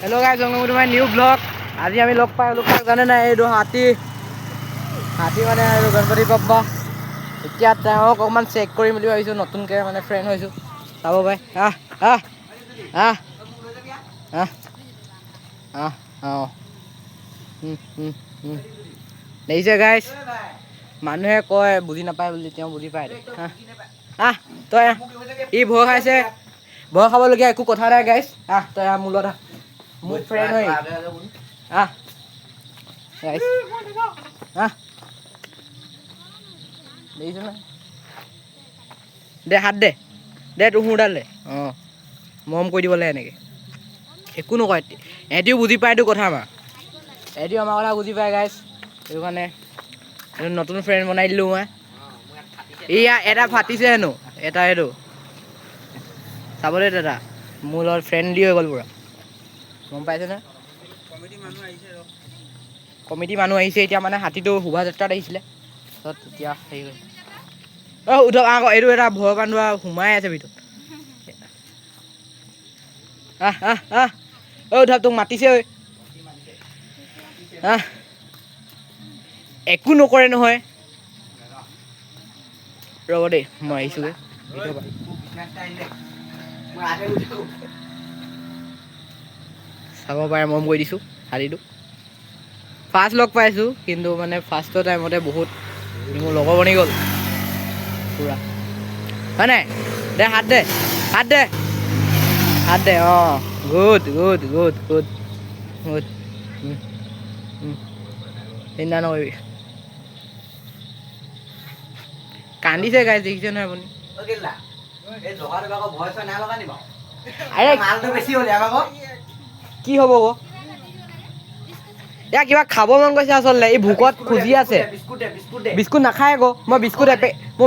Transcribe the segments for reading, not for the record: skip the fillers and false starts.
Hello guys, welcome to my new vlog. আজি আমি লগ পাই লোক জানে নাই এইটো হাতী মানে আৰু গণপতি বাপ্পা এতিয়া তেওঁক অকণমান চেক কৰিম বুলি ভাবিছোঁ নতুনকৈ মানে ফ্ৰেণ্ড হৈছোঁ চাব পাই দেখিছে গাইছ মানুহে কয় বুজি নাপায় বুলি তেওঁ বুজি পায় তই ই ভয় খাইছে ভয় খাবলগীয়া একো কথা নাই গাইছ তই মোৰ লগত মোৰ ফ্ৰেণ্ড হয় গাইছ দেখিছ না দে হাত দে তোৰ সোঁডাল দে অঁ মৰম কৰি দিব লাগে এনেকৈ একো নকয় এহেঁতিও বুজি পায় এইটো কথা এহেঁতিও আমাৰ কথা বুজি পায় গাইছ সেইটো কাৰণে নতুন ফ্ৰেণ্ড বনাই দিলোঁ মই এয়া এটা ফাটিছে হেনো এটা এইটো চাবলৈ দাদা মোৰ লগত ফ্ৰেণ্ডলি হৈ গ'ল পূৰা গম পাইছেনে কমিটি মানুহ আহিছে এতিয়া মানে হাতীটো শোভাযাত্ৰাত আহিছিলে তাৰপিছত এতিয়া হেৰি হ'ল উঠক আকৌ এইটো এটা ভয় বান্ধোৱা সোমাই আছে ভিতৰত উঠক তোক মাতিছে ঐ একো নকৰে নহয় ৰ'ব দেই মই আহিছোঁগৈ চাব পাৰে মৰম কৰি দিছোঁ হাতীটো ফাৰ্ষ্ট লগ পাইছোঁ কিন্তু মানে ফাৰ্ষ্টৰ টাইমতে বহুত মোৰ লগৰ বনি গ'ল পূৰা হয় নাই দে হাত দে অঁ গুড চিন্তা নকৰিবি কান্দিছে গাইছ দেখিছে নহয় আপুনি কি হ'ব এয়া কিবা খাব মন গৈছে আচলতে এই ভোকত খুজি আছে বিস্কুট নাখায় আকৌ মই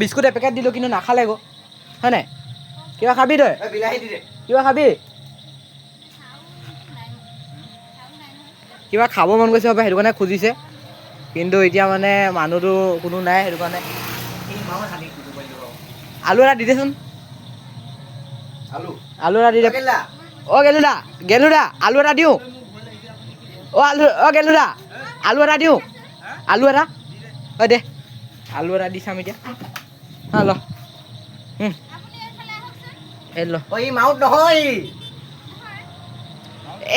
বিস্কুট এপেকেট দিলোঁ কিন্তু নাখালে আকৌ হয় নাই কিবা খাবি তই কিবা খাবি কিবা খাব মন গৈছে হ'ব সেইটো কাৰণে খুজিছে কিন্তু এতিয়া মানে মানুহটো কোনো নাই সেইটো কাৰণে আলু এটা দি দেচোন আলু এটা দি দে অ' গেলুদা আলু এটা দিওঁ গেলুদা আলু এটা দিওঁ আলু এটা দে আলু এটা দি চাম এতিয়া ল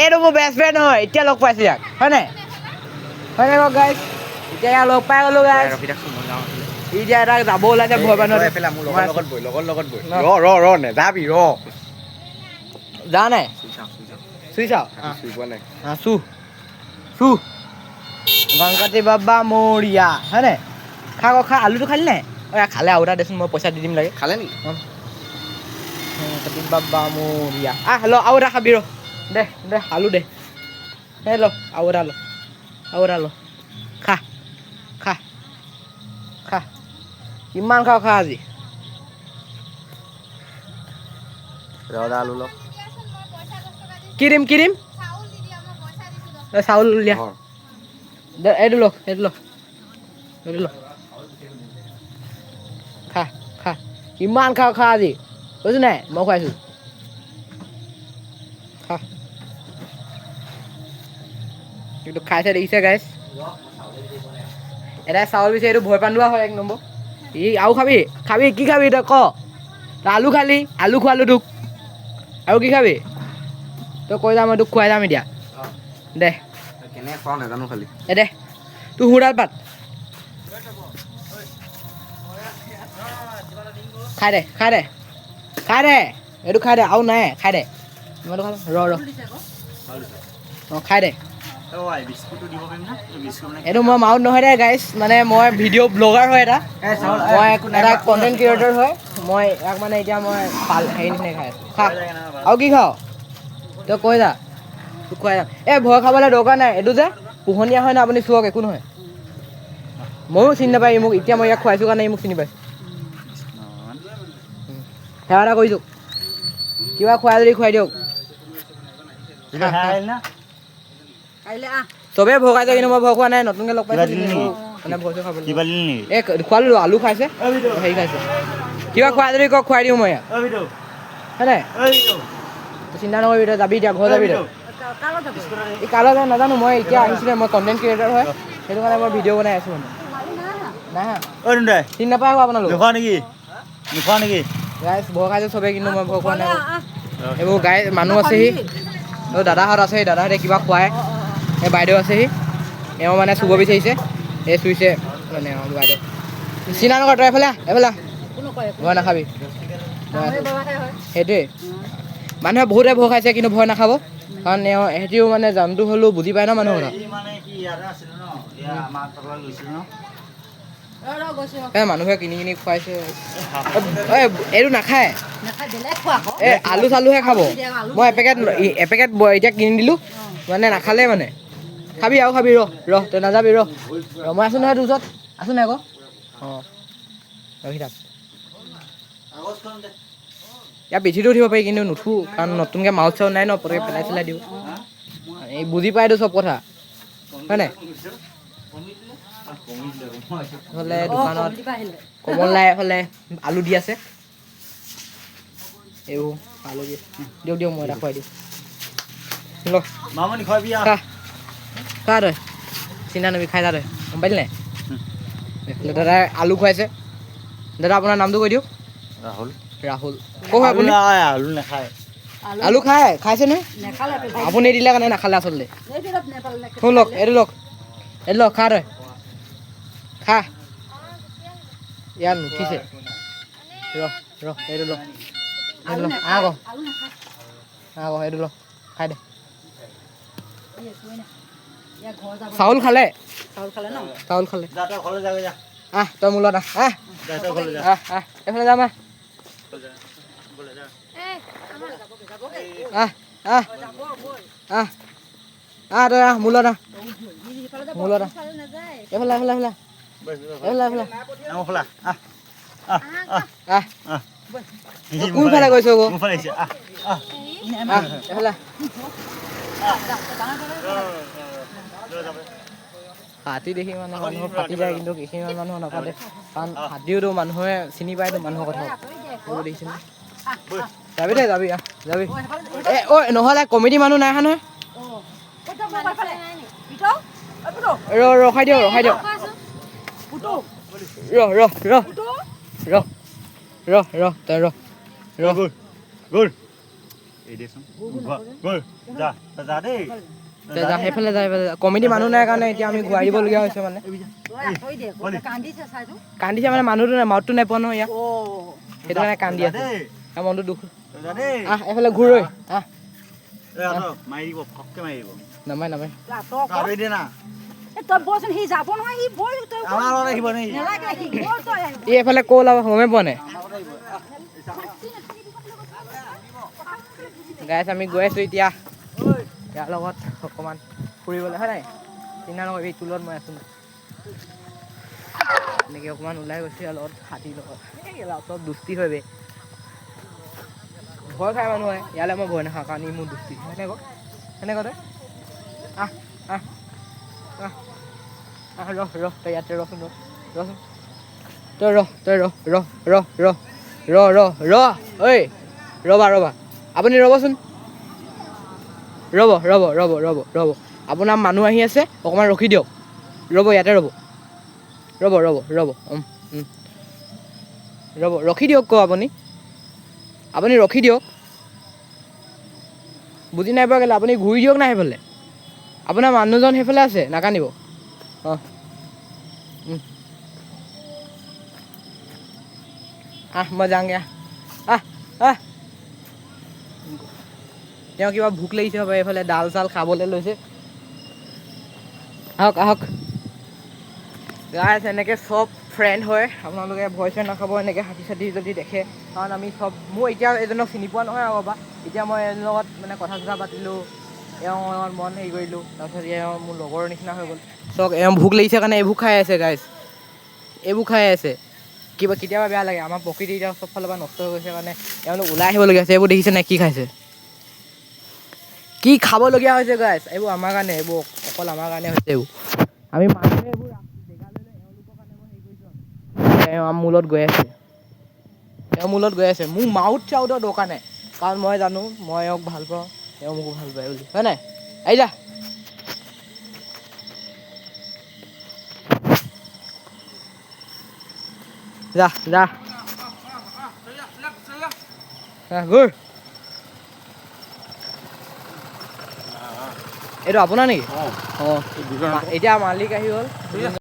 এইটো মোৰ বেষ্ট ফ্ৰেণ্ড হয় এতিয়া লগ পাইছোঁ ইয়াক হয় নাই কওক গাইছ এতিয়া ইয়াক লগ পাই গ'লোঁ গাইছ এতিয়া এটা যাব ওলাইছে ভয় বান্ধোৱা যা নাই চুই চাওঁ চু গণপতি বাবা মৰিয়া হয় নাই খা আলুটো খালি নাই খালে আৰু এটা দেচোন মই পইচা দি দিম লাগে খালে নেকি গণপতি বাবা মৰিয়া ল আৰু এটা খাবি ৰ দে আলু দে ল আৰু এটা ল খা কিমান খাওঁ খা আজি আলু ল কি দিম চাউল উলিয়া দে এইটো ল খা কিমান খাওঁ খা আজি কৈছোঁ নাই মই খুৱাইছোঁ খা কিন্তু খাইছে দেখিছে গাইছ এটাই চাউল বিচাৰি এইটো ভয় পান্দোৱা হয় 1 নম্বৰ আৰু খাবি কি খাবি তই ক তই আলু খালি আলু খোৱালোঁ তোক আৰু কি খাবি তই কৈ যাম মই তোক খুৱাই যাম এতিয়া দে কেনেকৈ খোৱাওঁ নাজানো খালি দে তোৰ সোঁডাল পাত খাই দে এইটো খাই দে আৰু নাই খাই দে ৰ অঁ খাই দে এইটো মই মাউথ নহয় দে গাইছ মানে মই ভিডিঅ' ব্লগাৰ হয় মই এটা কণ্টেণ্ট ক্ৰিয়েটৰ হয় মই ইয়াক মানে এতিয়া মই হেৰি নিচিনাই খাই আছোঁ খা আৰু কি খাওঁ তই কৈ যা তোক খুৱাই যাম ভয় খাবলৈ দৰকাৰ নাই এইটো যে পোহনীয়া হয় ন আপুনি চুৱক একো নহয় ময়ো চিনি নাপায় মোক এতিয়া মই ইয়াক খুৱাইছোঁ কাৰণে মোক চিনি পাইছোঁ সেৱা এটা কৰিছোঁ কিবা খুৱাই যদি খুৱাই দিয়ক চবেই ভয় খাইছে কিন্তু মই ভয় খোৱা নাই নতুনকৈ লগ পাইছোঁ মানে ভয় খাবলৈ খোৱালোঁ আলু খাইছে হেৰি খাইছে কিবা খুৱাই যদি খুৱাই দিওঁ মই ইয়াক হয় নাই চিন্তা নকৰিবি তই যাবি এতিয়া ঘৰ যাবি তই এই কালৈ যায় নাজানো মই এতিয়া আহিছিলে মই কণ্টেণ্ট ক্ৰিয়েটৰ হয় সেইটো কাৰণে মই ভিডিঅ' বনাই আছোঁ মানে নাই চিনি নাপায় আকৌ আপোনালোক গাইজ ভয় খাইছে চবেই কিন্তু মই ভয় খোৱা নাই এইবোৰ গাই মানুহ আছেহি আৰু দাদাহঁত আছে দাদাহঁতে কিবা খুৱায় এই বাইদেউ আছেহি এওঁ মানে চুব বিচাৰিছে এই চুইছে মানে বাইদেউ চিনা নকৰ তই এইফালে ভয় নাখাবি সেইটোৱে মানুহে বহুতে ভয় খাইছে কিন্তু ভয় নাখাব কাৰণ এহেঁতিও মানে জানটো হ'লেও বুজি পায় ন মানুহৰ মানুহে কিনি কিনি খুৱাইছে এইটো নাখায় এই আলু চালুহে খাব মই এপেকেট এতিয়া কিনি দিলোঁ মানে নাখালে মানে খাবি আৰু খাবি ৰ তই নাযাবি ৰ মই আছোঁ নহয় তোৰ ওচৰত আছোঁ নাই আকৌ অঁ ৰখি থাক ইয়াৰ পিঠিটো উঠিব পাৰি কিন্তু নুঠো কাৰণ নতুনকৈ মাউথ চাউথ নাই ন পটকৈ পেলাই চেলাই দিওঁ এই বুজি পায়তো চব কথা হয় নাই এইফালে দোকানত কমলাই এফালে আলু দি আছে এইবোৰ আলু দি দিয়ক মই এটা খুৱাই দিওঁ খা তই চিন্তা নবি খাই যা তই গম পালি নাই এইফালে দাদাই আলু খুৱাইছে দাদা আপোনাৰ নামটো কৈ দিয়ক ৰাহুল ক'ৰ হয় আপুনি আলু খাইছে নে আপুনি দিলে কাৰণে নাখালে আচলতে শুন লওক এইটো লওক খা তই খা ইয়াত নুঠিছে এইটো ল আকৌ সেইটো ল খাই দে চাউল খালে তই মোৰ লগত আহ এইফালে যাম তই মোৰ লগত এইফালে কোনফালে গৈছ এইফালে হাতী দেখি মানে মানুহ ফাটি যায় কিন্তু কিছুমান মানুহ নাপাতে কাৰণ হাতীওতো মানুহে চিনি পায়তো মানুহৰ কথা এইবোৰ দেখিছেনে যাবি নহ'লে কমিটি মানুহ নাই অহা নহয় ৰখাই দিয়ক তই যা সেইফালে কমিটি মানুহ নাই কাৰণে এতিয়া আমি ঘূৰাই দিবলগীয়া হৈছে মানে কান্দিছে মানে মানুহটো নাই মাউথটো নাই পোৱা নহয় ইয়াত সেইটো কাৰণে কান্দি আছে মনটো দুখ এইফালে ঘূৰ নামাই এইফালে ক'ৰ ওলাব গমেই পোৱা নাই গাইছ আমি গৈ আছোঁ এতিয়া ইয়াৰ লগত অকণমান ফুৰিবলৈ হয় নাই চিন্তা নকৰিবি তোৰ লগত মই আছোঁ এনেকৈ অকণমান ওলাই গৈছোঁ ইয়াৰ লগত হাতীৰ লগত চব দুষ্টি হয় বে ভয় খাই মানুহ হয় ইয়ালৈ মই ভয় নাখাওঁ কাৰণ ই মোৰ দুষ্টি সেনেকৈ তই তই ইয়াতে ৰচোন তই ঐ ৰ'বা আপুনি ৰ'বচোন ৰ'ব আপোনাৰ মানুহ আহি আছে অকণমান ৰখি দিয়ক ইয়াতে ৰ'ব ৰখি দিয়ক আপুনি ৰখি দিয়ক বুজি নাই পোৱা কেলৈ আপুনি ঘূৰি দিয়ক না সেইফালে আপোনাৰ মানুহজন সেইফালে আছে নাকান্দিব মই যাওঁগৈ তেওঁ কিবা ভোক লাগিছে হ'ব এইফালে ডাল চাল খাবলৈ লৈছে আহক গাইছ এনেকৈ চব ফ্ৰেণ্ড হয় আপোনালোকে ভয় চয় নাখাব এনেকৈ হাতী চাতি যদি দেখে কাৰণ আমি চব মোৰ এতিয়া এজনক চিনি পোৱা নহয় আৰু বা এতিয়া মই এজনৰ লগত মানে কথা চথা পাতিলোঁ এওঁ মন হেৰি কৰিলোঁ তাৰপিছত এওঁ মোৰ লগৰ নিচিনা হৈ গ'ল চব এওঁ ভোক লাগিছে কাৰণে এইবোৰ খাই আছে গাইছ কেতিয়াবা বেয়া লাগে আমাৰ প্ৰকৃতি এতিয়া চব ফালৰ পৰা নষ্ট হৈ গৈছে কাৰণে এওঁলোক ওলাই আহিবলগীয়া হৈছে এইবোৰ দেখিছে নাই কি খাইছে কি খাবলগীয়া হৈছে গাইছ এইবোৰ আমাৰ কাৰণে এইবোৰ অকল আমাৰ কাৰণে হৈছে এইবোৰ আমি মানুহে এইবোৰ জেগা লৈ এওঁলোকৰ কাৰণে মই হেৰি কৰিছোঁ এওঁ মোৰ লগত গৈ আছে মোৰ মাউথ চাউথৰ দৰকাৰ নাই কাৰণ মই জানো মই এওঁক ভাল পাওঁ এওঁ মোকো ভাল পায় বুলি হয় নাই আহিলা যা যা ঘূৰ এইটো আপোনাৰ নেকি? অঁ এতিয়া মালিক আহি গ'ল।